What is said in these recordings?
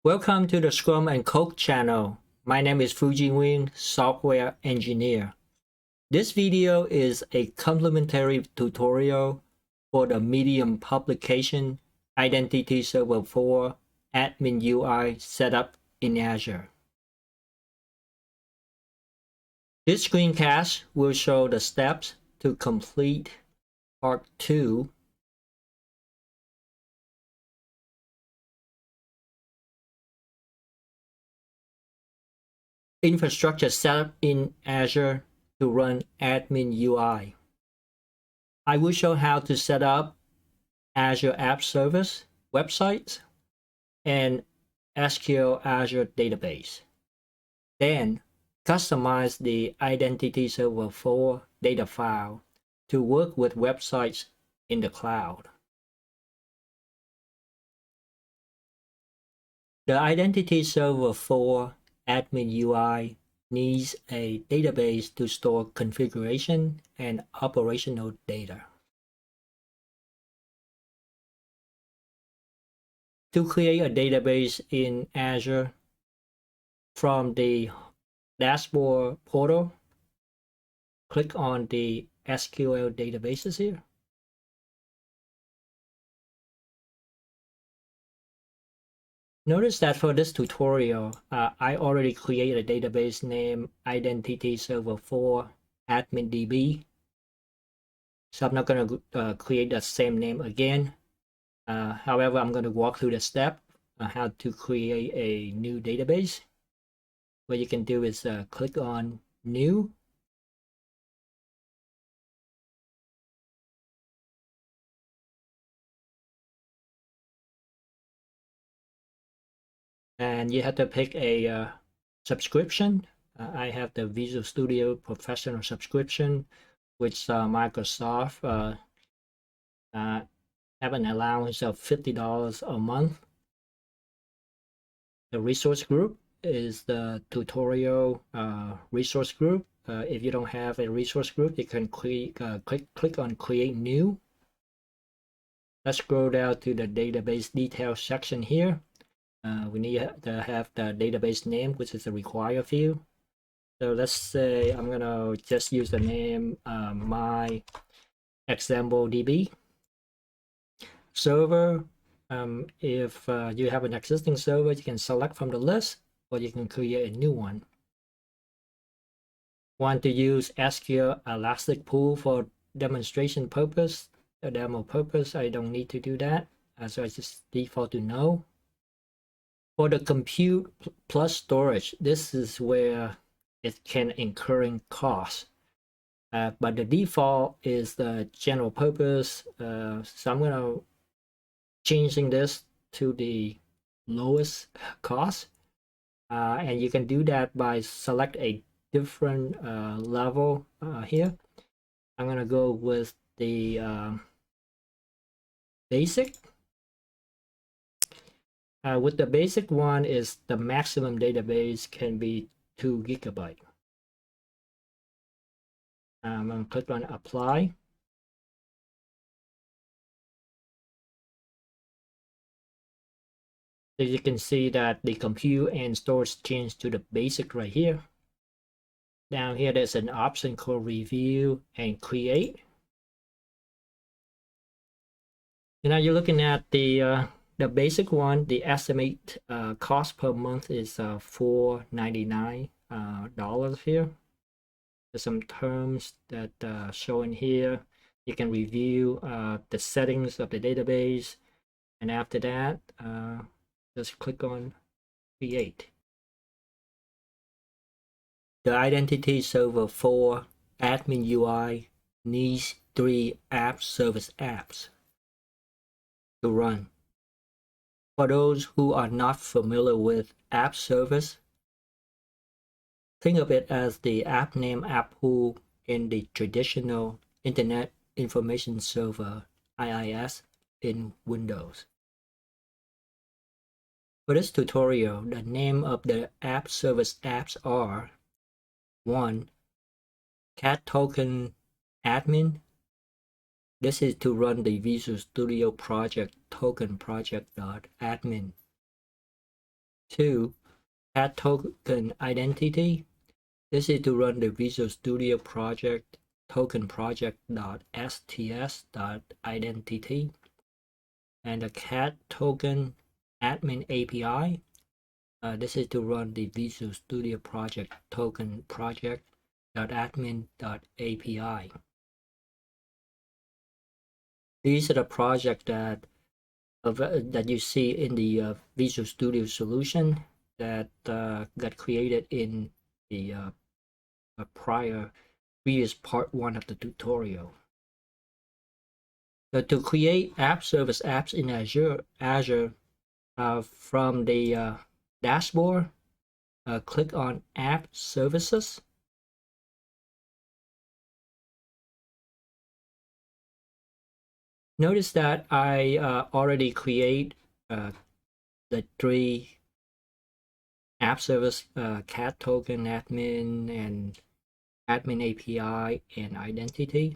Welcome to the Scrum and Code channel. My name is Fuji Wing, software engineer. This video is a complimentary tutorial for the Medium publication IdentityServer4 admin UI setup in Azure. This screencast will show the steps to complete part 2 infrastructure setup in Azure to run admin UI. I will show how to set up Azure App Service websites and SQL Azure database. Then customize the IdentityServer4 data file to work with websites in the cloud. The IdentityServer4 admin UI needs a database to store configuration and operational data. To create a database in Azure, from the dashboard portal, click on the SQL databases here. Notice that for this tutorial, I already created a database named IdentityServer4 AdminDB. So I'm not going to create that same name again. However, I'm going to walk through the step how to create a new database. What you can do is click on New. And you have to pick a subscription. I have the Visual Studio Professional subscription, which Microsoft have an allowance of $50 a month. The resource group is the tutorial resource group. If you don't have a resource group, you can click on Create New. Let's scroll down to the database details section here. We need to have the database name, which is a required field. So let's say I'm gonna just use the name my example DB server. If you have an existing server, you can select from the list, or you can create a new one. Want to use SQL Elastic Pool for demonstration purpose, the demo purpose? I don't need to do that, so I just default to no. For the compute plus storage, this is where it can incur costs. But the default is the general purpose. So I'm going to changing this to the lowest cost. And you can do that by select a different level here. I'm going to go with the basic. With the basic one is the maximum database can be 2 GB. I'm going to click on apply. So you can see that the compute and storage changed to the basic right here. Down here there's an option called review and create. Now you're looking at the basic one. The estimate cost per month is $4.99 here. There's some terms that show in here. You can review the settings of the database, and after that just click on create. The IdentityServer4 admin UI needs 3 app service apps to run. For those who are not familiar with app service, think of it as the app name app pool in the traditional Internet Information Server IIS in Windows. For this tutorial, the name of the app service apps are 1. Cat Token Admin. This is to run the Visual Studio Project token project.admin. 2. Cat token identity. This is to run the Visual Studio project token project.sts.identity, and the cat token admin API. This is to run the Visual Studio project token project.admin.api. These are the projects that you see in the Visual Studio solution that got created in the previous part 1 of the tutorial. So to create app service apps in Azure, from the dashboard, click on App Services. Notice that I already create the 3 app service, cat token admin and admin API and identity.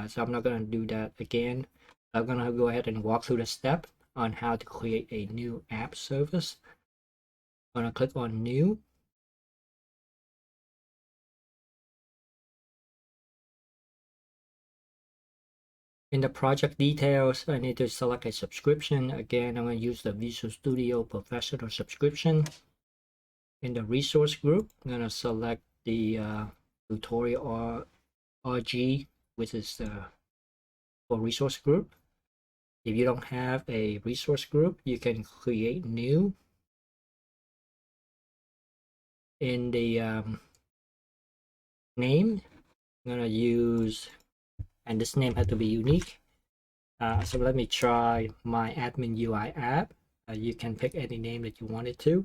So I'm not going to do that again. I'm going to go ahead and walk through the step on how to create a new app service. I'm going to click on New. In the project details, I need to select a subscription. Again, I'm going to use the Visual Studio Professional subscription. In the resource group, I'm going to select the tutorial RG, which is for resource group. If you don't have a resource group, you can create new. In the name, I'm going to use, and this name has to be unique. So let me try my admin UI app. You can pick any name that you wanted to.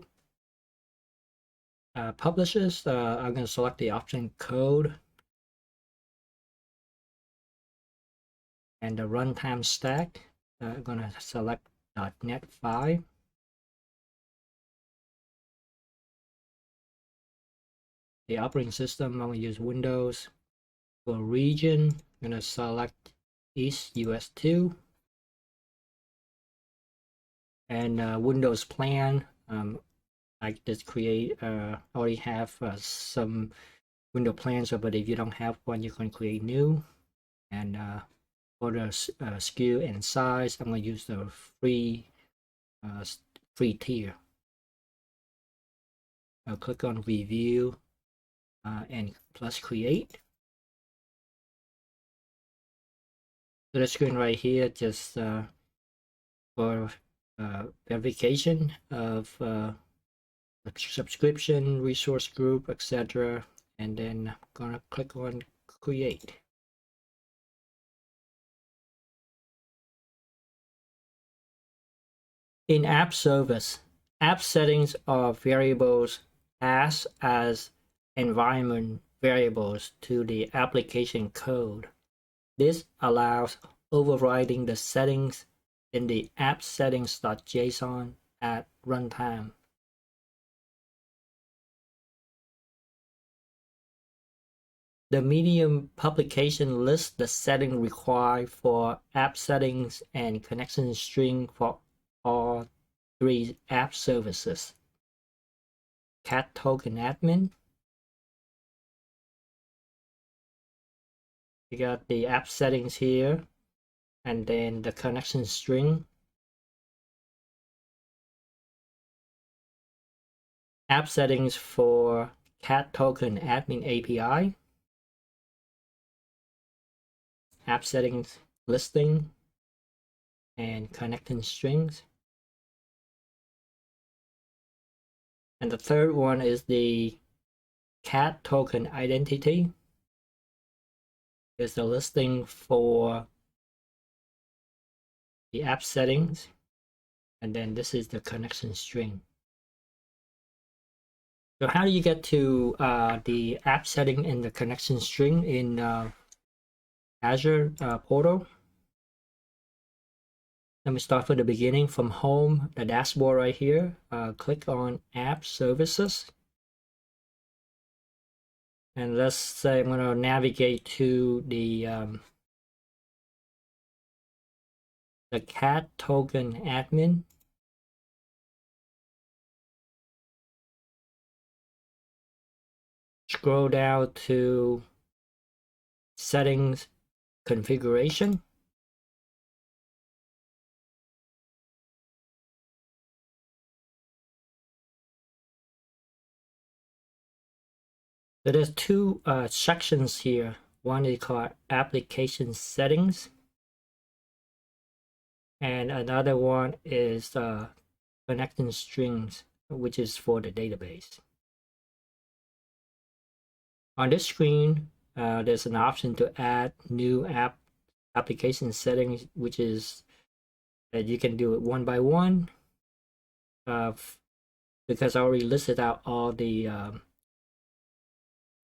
Publishers, I'm going to select the option code. And the runtime stack, I'm going to select .NET 5. The operating system, I'm going to use Windows. For region, I'm going to select East US 2. And Windows plan, I just create, already have some window plans, but if you don't have one, you can create new. And for the SKU and size, I'm going to use the free tier. I'll click on review and plus create. So the screen right here just for verification of subscription, resource group, etc. And then I'm gonna click on create. In app service, app settings are variables passed as environment variables to the application code. This allows overriding the settings in the app settings.json at runtime. The Medium publication lists the setting required for app settings and connection string for all 3 app services. Cat token admin. You got the app settings here, and then the connection string. App settings for cat token admin API. App settings listing and connecting strings. And the third one is the cat token identity. Is the listing for the app settings, and then this is the connection string. So how do you get to the app setting and the connection string in Azure portal? Let me start from the beginning. From home, the dashboard right here, click on app services. And let's say I'm going to navigate to the cat token admin. scroll down to settings configuration. So there's two sections here. One is called application settings, and another one is connection strings, which is for the database. On this screen, there's an option to add new application settings, which is that you can do it one by one. Because I already listed out all the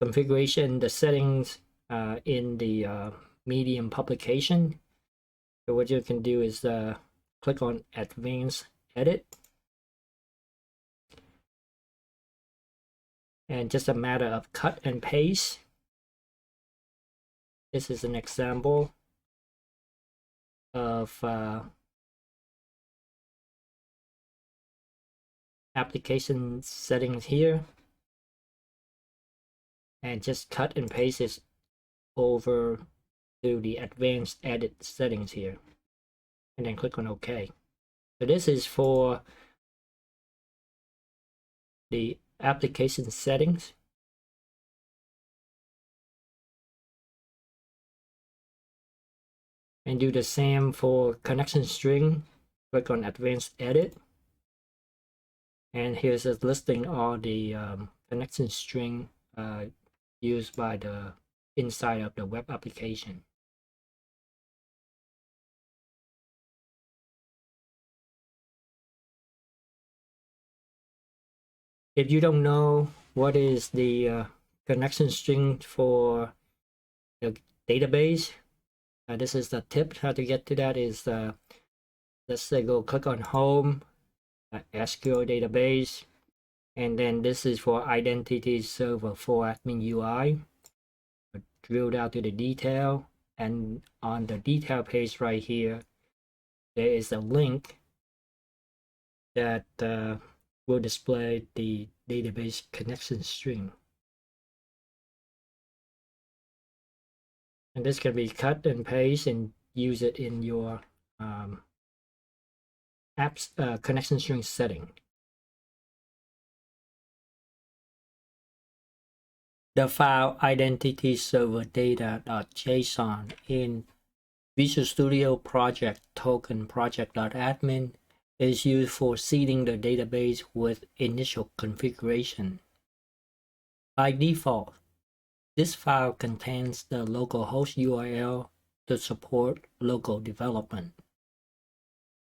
configuration, the settings in the Medium publication. So what you can do is click on Advanced Edit. And just a matter of cut and paste. This is an example of application settings here. And just cut and paste it over to the Advanced Edit settings here. And then click on OK. So this is for the application settings. And do the same for connection string. Click on Advanced Edit. And here's a listing all the connection string used by the inside of the web application. If you don't know what is the connection string for the database, this is the tip. How to get to that is let's say go click on Home, SQL database, and then this is for IdentityServer4 admin UI. Drill down to the detail, and on the detail page right here, there is a link that will display the database connection string. And this can be cut and paste and use it in your app's connection string setting. The file IdentityServer4data.json in Visual Studio Project Token project.admin is used for seeding the database with initial configuration. By default, this file contains the localhost URL to support local development.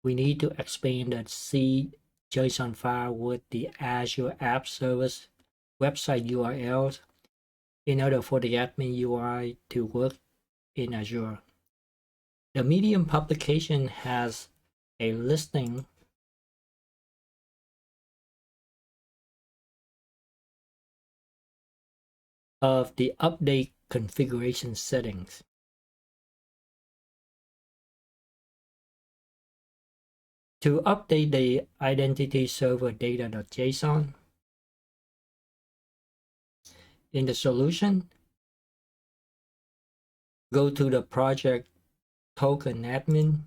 We need to expand the seed JSON file with the Azure App Service website URLs in order for the admin UI to work in Azure. The Medium publication has a listing of the update configuration settings. To update the IdentityServer4data.json, in the solution, go to the project token admin,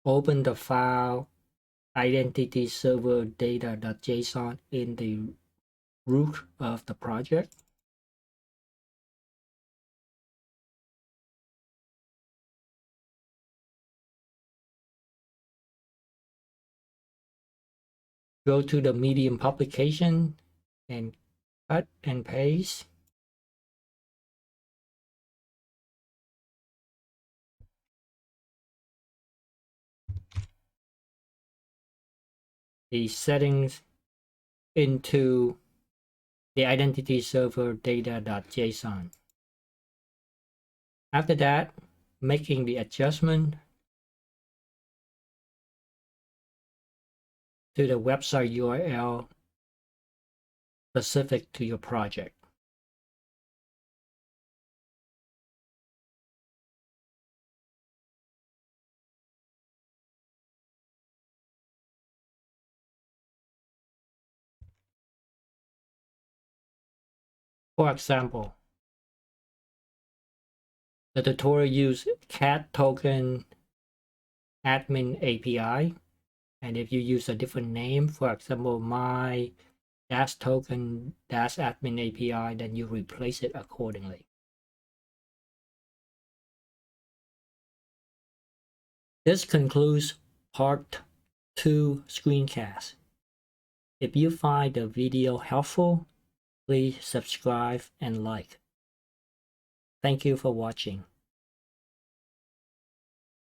open the file IdentityServer4data.json in the root of the project. Go to the Medium publication and cut and paste the settings into the IdentityServer4data.json. After that, making the adjustment to the website URL specific to your project. For example, the tutorial used cat token admin API, and if you use a different name, for example, my dash token dash admin API, then you replace it accordingly. This concludes part 2 screencast. If you find the video helpful, please subscribe and like. Thank you for watching.